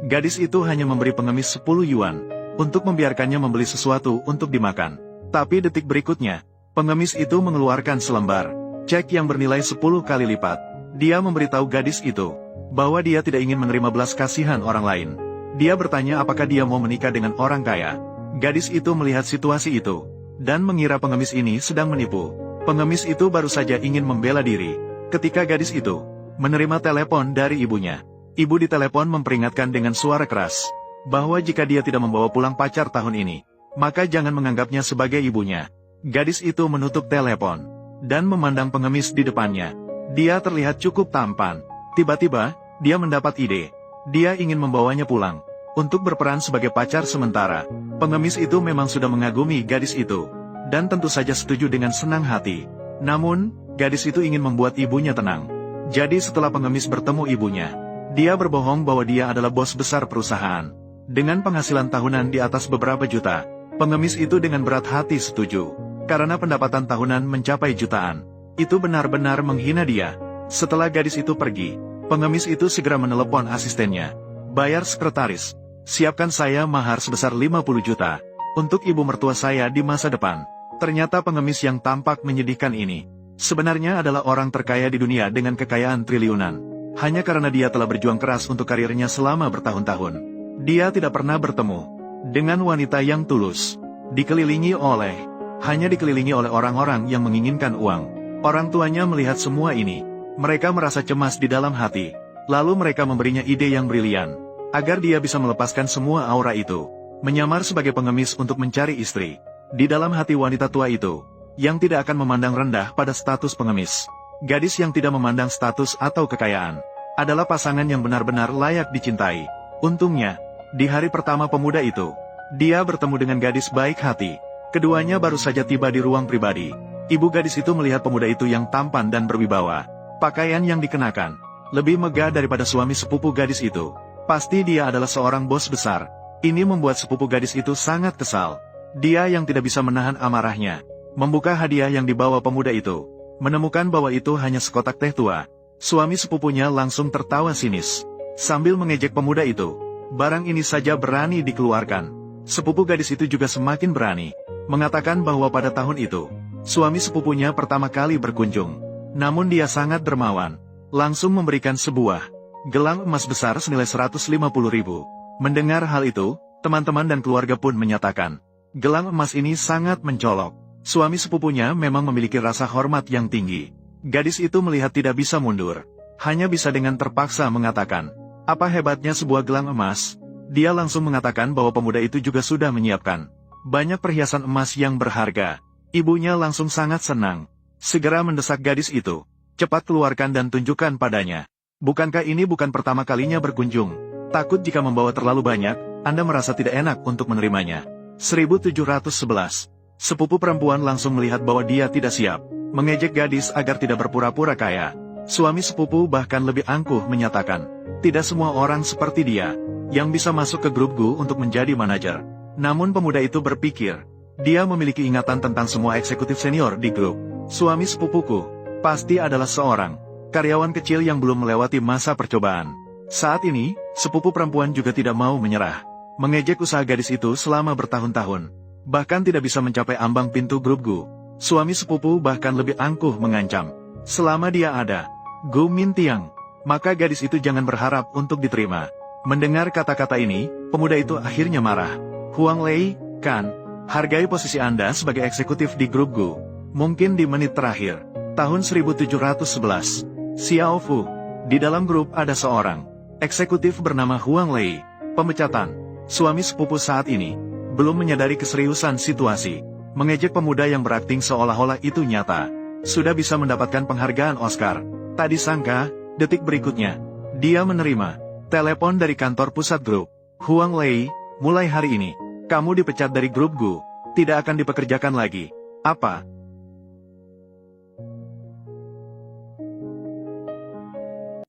Gadis itu hanya memberi pengemis 10 yuan, untuk membiarkannya membeli sesuatu untuk dimakan. Tapi detik berikutnya, pengemis itu mengeluarkan selembar cek yang bernilai 10 kali lipat. Dia memberitahu gadis itu, bahwa dia tidak ingin menerima belas kasihan orang lain. Dia bertanya apakah dia mau menikah dengan orang kaya. Gadis itu melihat situasi itu, dan mengira pengemis ini sedang menipu. Pengemis itu baru saja ingin membela diri, ketika gadis itu menerima telepon dari ibunya. Ibu ditelepon memperingatkan dengan suara keras, bahwa jika dia tidak membawa pulang pacar tahun ini, maka jangan menganggapnya sebagai ibunya. Gadis itu menutup telepon, dan memandang pengemis di depannya. Dia terlihat cukup tampan. Tiba-tiba, dia mendapat ide. Dia ingin membawanya pulang, untuk berperan sebagai pacar sementara. Pengemis itu memang sudah mengagumi gadis itu, dan tentu saja setuju dengan senang hati. Namun, gadis itu ingin membuat ibunya tenang. Jadi setelah pengemis bertemu ibunya, dia berbohong bahwa dia adalah bos besar perusahaan. Dengan penghasilan tahunan di atas beberapa juta, pengemis itu dengan berat hati setuju, karena pendapatan tahunan mencapai jutaan. Itu benar-benar menghina dia. Setelah gadis itu pergi, pengemis itu segera menelepon asistennya. Bayar sekretaris, siapkan saya mahar sebesar 50 juta, untuk ibu mertua saya di masa depan. Ternyata pengemis yang tampak menyedihkan ini, sebenarnya adalah orang terkaya di dunia dengan kekayaan triliunan. Hanya karena dia telah berjuang keras untuk karirnya selama bertahun-tahun. Dia tidak pernah bertemu dengan wanita yang tulus, dikelilingi oleh orang-orang yang menginginkan uang. Orang tuanya melihat semua ini. Mereka merasa cemas di dalam hati. Lalu mereka memberinya ide yang brilian, agar dia bisa melepaskan semua aura itu, menyamar sebagai pengemis untuk mencari istri. Di dalam hati wanita tua itu, yang tidak akan memandang rendah pada status pengemis, gadis yang tidak memandang status atau kekayaan, adalah pasangan yang benar-benar layak dicintai. Untungnya, di hari pertama pemuda itu, dia bertemu dengan gadis baik hati. Keduanya baru saja tiba di ruang pribadi. Ibu gadis itu melihat pemuda itu yang tampan dan berwibawa. Pakaian yang dikenakan lebih megah daripada suami sepupu gadis itu. Pasti dia adalah seorang bos besar. Ini membuat sepupu gadis itu sangat kesal. Dia yang tidak bisa menahan amarahnya, membuka hadiah yang dibawa pemuda itu. Menemukan bahwa itu hanya sekotak teh tua. Suami sepupunya langsung tertawa sinis, sambil mengejek pemuda itu. Barang ini saja berani dikeluarkan. Sepupu gadis itu juga semakin berani, mengatakan bahwa pada tahun itu, suami sepupunya pertama kali berkunjung. Namun dia sangat dermawan, langsung memberikan sebuah gelang emas besar senilai 150.000. Mendengar hal itu, teman-teman dan keluarga pun menyatakan, gelang emas ini sangat mencolok. Suami sepupunya memang memiliki rasa hormat yang tinggi. Gadis itu melihat tidak bisa mundur, hanya bisa dengan terpaksa mengatakan, apa hebatnya sebuah gelang emas? Dia langsung mengatakan bahwa pemuda itu juga sudah menyiapkan banyak perhiasan emas yang berharga. Ibunya langsung sangat senang, segera mendesak gadis itu, cepat keluarkan dan tunjukkan padanya. Bukankah ini bukan pertama kalinya berkunjung? Takut jika membawa terlalu banyak, Anda merasa tidak enak untuk menerimanya. 1711. Sepupu perempuan langsung melihat bahwa dia tidak siap, mengejek gadis agar tidak berpura-pura kaya. Suami sepupu bahkan lebih angkuh menyatakan, tidak semua orang seperti dia, yang bisa masuk ke grup GU untuk menjadi manajer. Namun pemuda itu berpikir, dia memiliki ingatan tentang semua eksekutif senior di grup. Suami sepupuku pasti adalah seorang karyawan kecil yang belum melewati masa percobaan. Saat ini, sepupu perempuan juga tidak mau menyerah, mengejek usaha gadis itu selama bertahun-tahun, bahkan tidak bisa mencapai ambang pintu grup GU. Suami sepupu bahkan lebih angkuh mengancam, selama dia ada GU Mintiang, maka gadis itu jangan berharap untuk diterima. Mendengar kata-kata ini, pemuda itu akhirnya marah. Huang Lei, kan, hargai posisi Anda sebagai eksekutif di grup GU. Mungkin di menit terakhir, tahun 1711, Xiao Fu, di dalam grup ada seorang eksekutif bernama Huang Lei. Pemecatan. Suami sepupu saat ini belum menyadari keseriusan situasi, mengejek pemuda yang berakting seolah-olah itu nyata, sudah bisa mendapatkan penghargaan Oscar. Tak disangka, detik berikutnya, dia menerima telepon dari kantor pusat grup. Huang Lei, mulai hari ini, kamu dipecat dari grup GU, tidak akan dipekerjakan lagi. Apa?